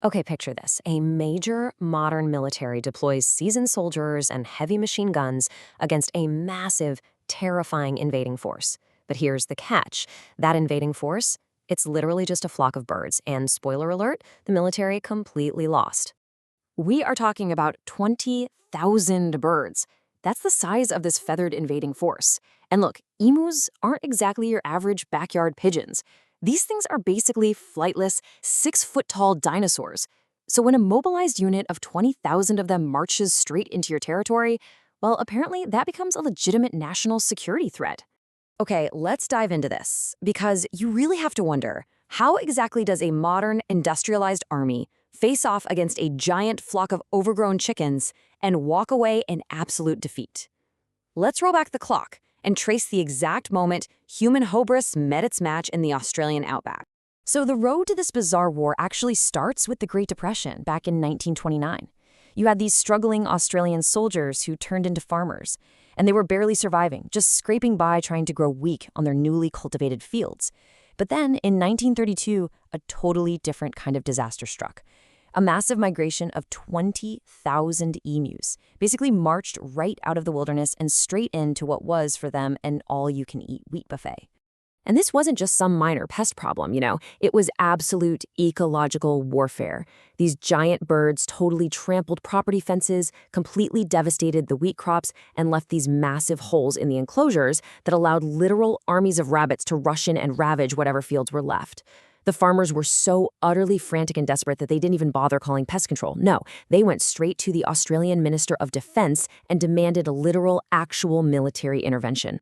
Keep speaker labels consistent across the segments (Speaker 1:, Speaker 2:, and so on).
Speaker 1: Okay, picture this. A major modern military deploys seasoned soldiers and heavy machine guns against a massive, terrifying invading force. But here's the catch. That invading force, it's literally just a flock of birds, and spoiler alert, the military completely lost. We are talking about 20,000 birds. That's the size of this feathered invading force. And look, emus aren't exactly your average backyard pigeons. These things are basically flightless, 6-foot-tall dinosaurs. So when a mobilized unit of 20,000 of them marches straight into your territory, well, apparently that becomes a legitimate national security threat. Okay, let's dive into this, because you really have to wonder, how exactly does a modern, industrialized army face off against a giant flock of overgrown chickens and walk away in absolute defeat? Let's roll back the clock and trace the exact moment human hubris met its match in the Australian outback. So the road to this bizarre war actually starts with the Great Depression back in 1929. You had these struggling Australian soldiers who turned into farmers, and they were barely surviving, just scraping by trying to grow wheat on their newly cultivated fields. But then, in 1932, a totally different kind of disaster struck. A massive migration of 20,000 emus basically marched right out of the wilderness and straight into what was, for them, an all-you-can-eat wheat buffet. And this wasn't just some minor pest problem, it was absolute ecological warfare. These giant birds totally trampled property fences, completely devastated the wheat crops, and left these massive holes in the enclosures that allowed literal armies of rabbits to rush in and ravage whatever fields were left. The farmers were so utterly frantic and desperate that they didn't even bother calling pest control. No, they went straight to the Australian Minister of Defense and demanded a literal, actual military intervention.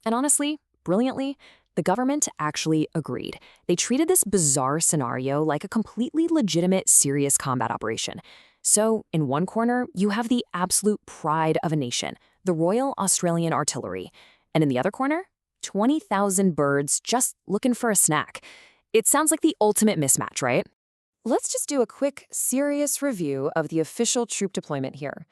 Speaker 1: And honestly, brilliantly, the government actually agreed. They treated this bizarre scenario like a completely legitimate, serious combat operation. So, in one corner, you have the absolute pride of a nation, the Royal Australian Artillery. And in the other corner, 20,000 birds just looking for a snack. It sounds like the ultimate mismatch, right? Let's just do a quick, serious review of the official troop deployment here.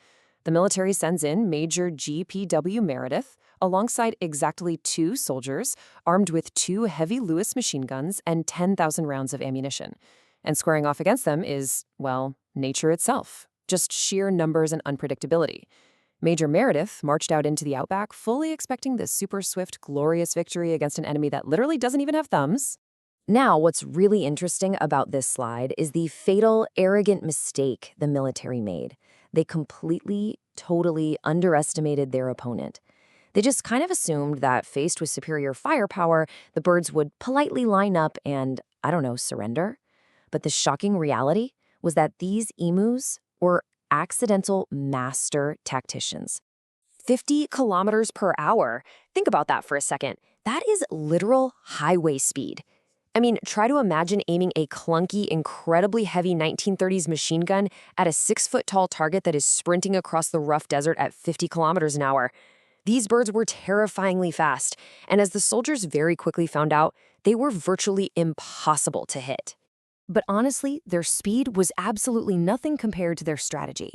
Speaker 1: The military sends in Major G.P.W. Meredith, alongside exactly 2 soldiers, armed with 2 heavy Lewis machine guns and 10,000 rounds of ammunition. And squaring off against them is, well, nature itself. Just sheer numbers and unpredictability. Major Meredith marched out into the outback, fully expecting this super swift, glorious victory against an enemy that literally doesn't even have thumbs. Now, what's really interesting about this slide is the fatal, arrogant mistake the military made. They completely, totally underestimated their opponent. They just kind of assumed that, faced with superior firepower, the birds would politely line up and, surrender. But the shocking reality was that these emus were accidental master tacticians. 50 kilometers per hour. Think about that for a second. That is literal highway speed. I mean, try to imagine aiming a clunky, incredibly heavy 1930s machine gun at a 6-foot-tall target that is sprinting across the rough desert at 50 kilometers an hour. These birds were terrifyingly fast, and as the soldiers very quickly found out, they were virtually impossible to hit. But honestly, their speed was absolutely nothing compared to their strategy.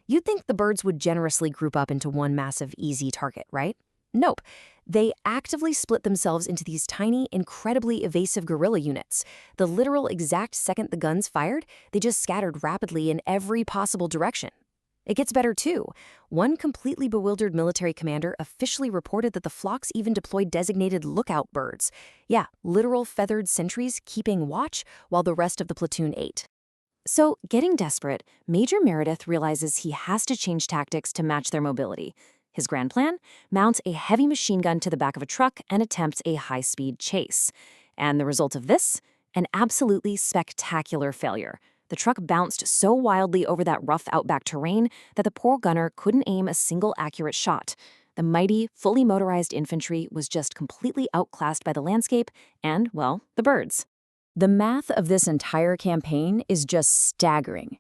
Speaker 1: You'd think the birds would generously group up into one massive, easy target, right? Nope. They actively split themselves into these tiny, incredibly evasive guerrilla units. The literal exact second the guns fired, they just scattered rapidly in every possible direction. It gets better, too. One completely bewildered military commander officially reported that the flocks even deployed designated lookout birds. Yeah, literal feathered sentries keeping watch while the rest of the platoon ate. So, getting desperate, Major Meredith realizes he has to change tactics to match their mobility. His grand plan? Mounts a heavy machine gun to the back of a truck and attempts a high-speed chase. And the result of this? An absolutely spectacular failure. The truck bounced so wildly over that rough outback terrain that the poor gunner couldn't aim a single accurate shot. The mighty, fully motorized infantry was just completely outclassed by the landscape and, well, the birds. The math of this entire campaign is just staggering.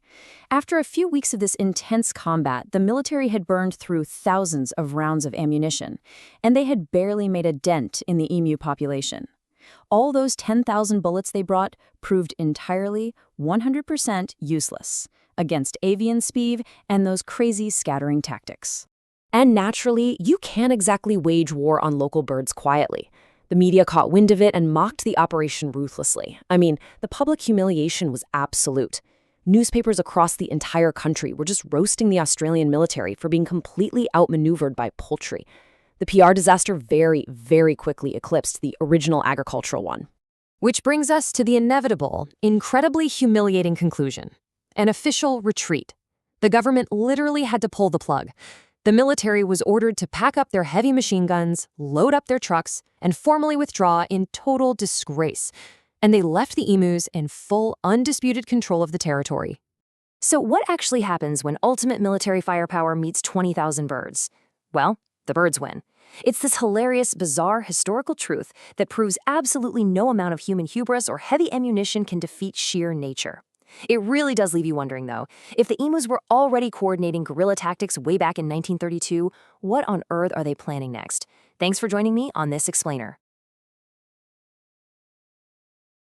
Speaker 1: After a few weeks of this intense combat, the military had burned through thousands of rounds of ammunition, and they had barely made a dent in the emu population. All those 10,000 bullets they brought proved entirely, 100% useless against avian speed and those crazy scattering tactics. And naturally, you can't exactly wage war on local birds quietly. The media caught wind of it and mocked the operation ruthlessly. I mean, the public humiliation was absolute.
Speaker 2: Newspapers across the entire country were just roasting the Australian military for being completely outmaneuvered by poultry. The PR disaster very, very quickly eclipsed the original agricultural one.
Speaker 1: Which brings us to the inevitable, incredibly humiliating conclusion: an official retreat. The government literally had to pull the plug. The military was ordered to pack up their heavy machine guns, load up their trucks, and formally withdraw in total disgrace. And they left the emus in full, undisputed control of the territory. So what actually happens when ultimate military firepower meets 20,000 birds? Well, the birds win. It's this hilarious, bizarre, historical truth that proves absolutely no amount of human hubris or heavy ammunition can defeat sheer nature. It really does leave you wondering, though, if the emus were already coordinating guerrilla tactics way back in 1932, what on earth are they planning next? Thanks for joining me on this explainer.